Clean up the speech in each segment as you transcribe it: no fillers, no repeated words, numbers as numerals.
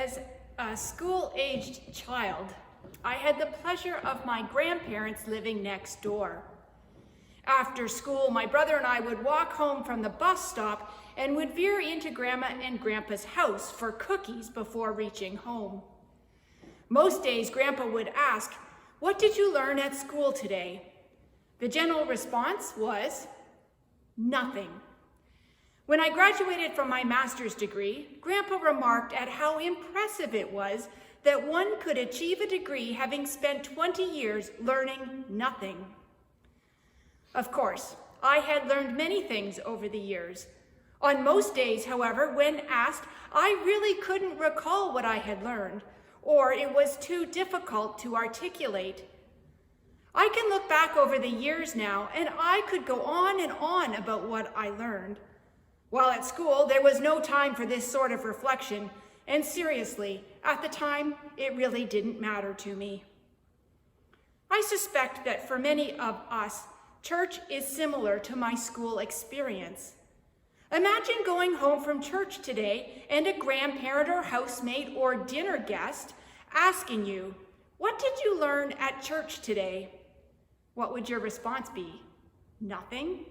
As a school-aged child, I had the pleasure of my grandparents living next door. After school, my brother and I would walk home from the bus stop and would veer into Grandma and Grandpa's house for cookies before reaching home. Most days, Grandpa would ask, "What did you learn at school today?" The general response was, "Nothing." When I graduated from my master's degree, Grandpa remarked at how impressive it was that one could achieve a degree having spent 20 years learning nothing. Of course, I had learned many things over the years. On most days, however, when asked, I really couldn't recall what I had learned, or it was too difficult to articulate. I can look back over the years now, and I could go on and on about what I learned. While at school, there was no time for this sort of reflection, and seriously, at the time, it really didn't matter to me. I suspect that for many of us, church is similar to my school experience. Imagine going home from church today and a grandparent or housemate or dinner guest asking you, "What did you learn at church today?" What would your response be? Nothing?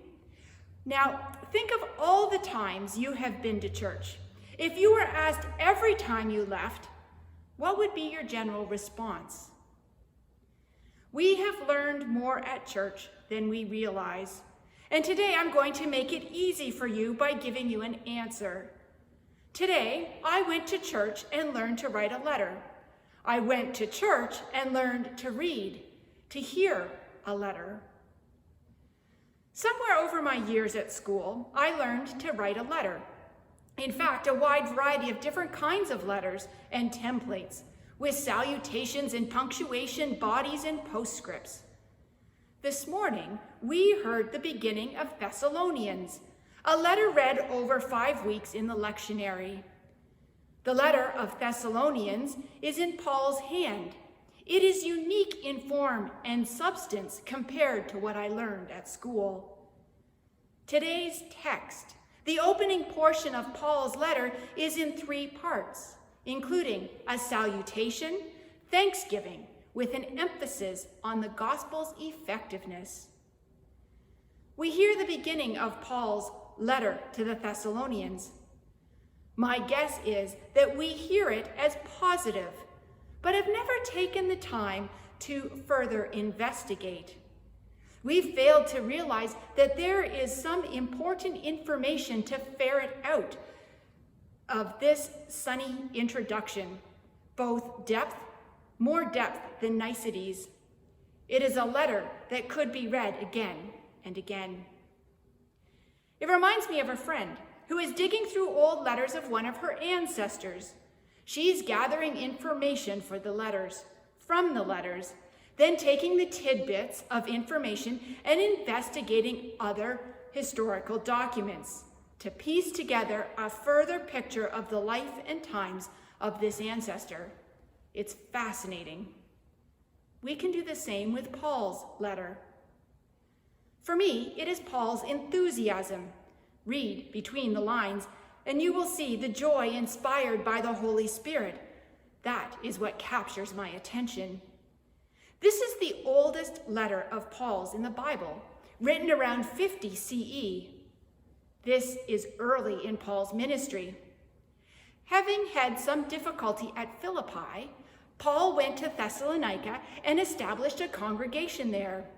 Now, think of all the times you have been to church. If you were asked every time you left, what would be your general response? We have learned more at church than we realize. And today I'm going to make it easy for you by giving you an answer. Today, I went to church and learned to write a letter. I went to church and learned to read, to hear a letter. Somewhere over my years at school, I learned to write a letter. In fact, a wide variety of different kinds of letters and templates, with salutations and punctuation, bodies and postscripts. This morning, we heard the beginning of Thessalonians, a letter read over 5 weeks in the lectionary. The letter of Thessalonians is in Paul's hand. It is unique in form and substance compared to what I learned at school. Today's text, the opening portion of Paul's letter, is in 3 parts, including a salutation, thanksgiving, with an emphasis on the gospel's effectiveness. We hear the beginning of Paul's letter to the Thessalonians. My guess is that we hear it as positive, but have never taken the time to further investigate. We've failed to realize that there is some important information to ferret out of this sunny introduction, both more depth than niceties. It is a letter that could be read again and again. It reminds me of a friend who is digging through old letters of one of her ancestors. She's gathering information from the letters, then taking the tidbits of information and investigating other historical documents to piece together a further picture of the life and times of this ancestor. It's fascinating. We can do the same with Paul's letter. For me, it is Paul's enthusiasm. Read between the lines, and you will see the joy inspired by the Holy Spirit. That is what captures my attention. This is the oldest letter of Paul's in the Bible, written around 50 CE. This is early in Paul's ministry. Having had some difficulty at Philippi, Paul went to Thessalonica and established a congregation there.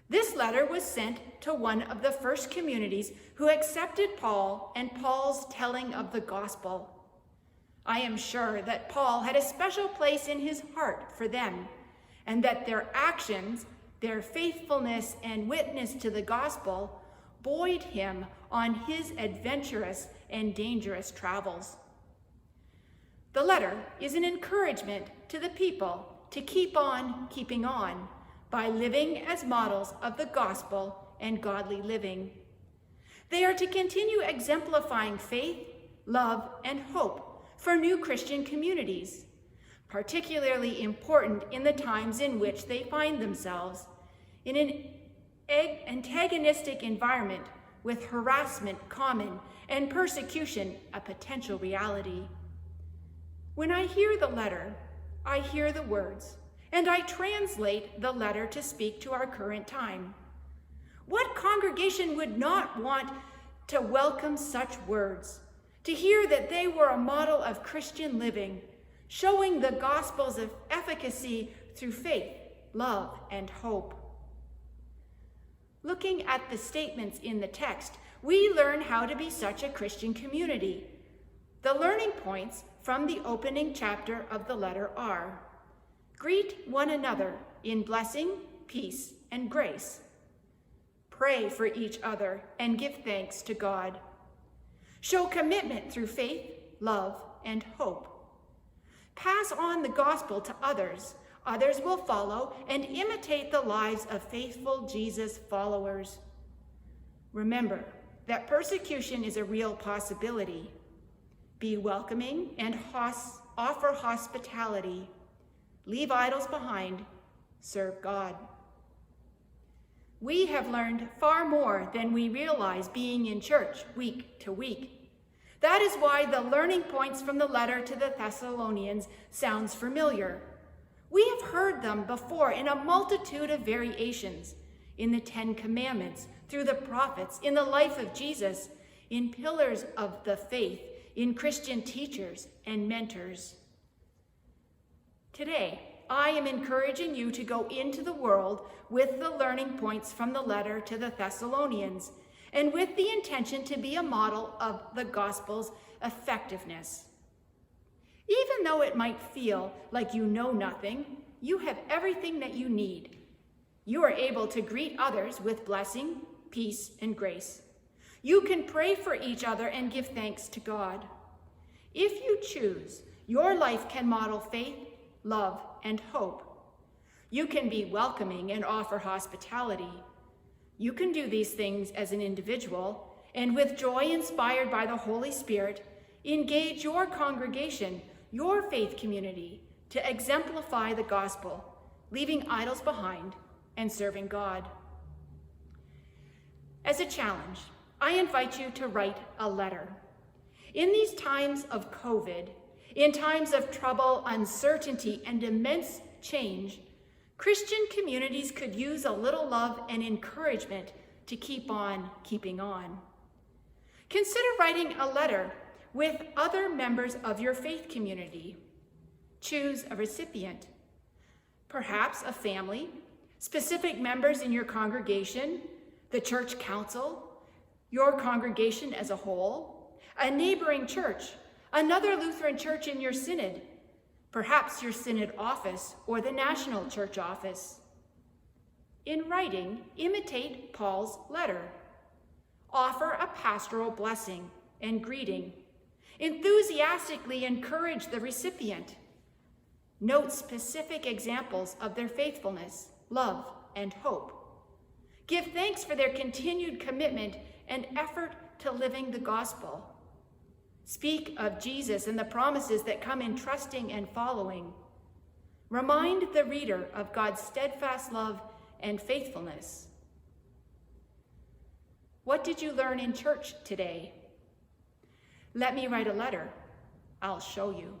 This letter was sent to one of the first communities who accepted Paul and Paul's telling of the gospel. I am sure that Paul had a special place in his heart for them, and that their actions, their faithfulness and witness to the gospel buoyed him on his adventurous and dangerous travels. The letter is an encouragement to the people to keep on keeping on by living as models of the gospel and godly living. They are to continue exemplifying faith, love, and hope for new Christian communities, particularly important in the times in which they find themselves, in an antagonistic environment with harassment common and persecution a potential reality. When I hear the letter, I hear the words, and I translate the letter to speak to our current time. What congregation would not want to welcome such words, to hear that they were a model of Christian living, showing the gospel's efficacy through faith, love, and hope? Looking at the statements in the text, we learn how to be such a Christian community. The learning points from the opening chapter of the letter are: greet one another in blessing, peace, and grace. Pray for each other and give thanks to God. Show commitment through faith, love, and hope. Pass on the gospel to others. Others will follow and imitate the lives of faithful Jesus followers. Remember that persecution is a real possibility. Be welcoming and offer hospitality. Leave idols behind. Serve God. We have learned far more than we realize being in church week to week. That is why the learning points from the letter to the Thessalonians sounds familiar. We have heard them before in a multitude of variations, in the 10 Commandments, through the prophets, in the life of Jesus, in pillars of the faith, in Christian teachers and mentors. Today, I am encouraging you to go into the world with the learning points from the letter to the Thessalonians, and with the intention to be a model of the gospel's effectiveness. Even though it might feel like you know nothing, you have everything that you need. You are able to greet others with blessing, peace, and grace. You can pray for each other and give thanks to God. If you choose, your life can model faith, love, and hope. You can be welcoming and offer hospitality. You can do these things as an individual, and with joy inspired by the Holy Spirit, engage your congregation, your faith community, to exemplify the gospel, leaving idols behind and serving God. As a challenge, I invite you to write a letter. In these times of COVID, in times of trouble, uncertainty, and immense change, Christian communities could use a little love and encouragement to keep on keeping on. Consider writing a letter with other members of your faith community. Choose a recipient, perhaps a family, specific members in your congregation, the church council, your congregation as a whole, a neighboring church, another Lutheran church in your synod, perhaps your synod office or the national church office. In writing, imitate Paul's letter. Offer a pastoral blessing and greeting. Enthusiastically encourage the recipient. Note specific examples of their faithfulness, love, and hope. Give thanks for their continued commitment and effort to living the gospel. Speak of Jesus and the promises that come in trusting and following. Remind the reader of God's steadfast love and faithfulness. What did you learn in church today? Let me write a letter. I'll show you.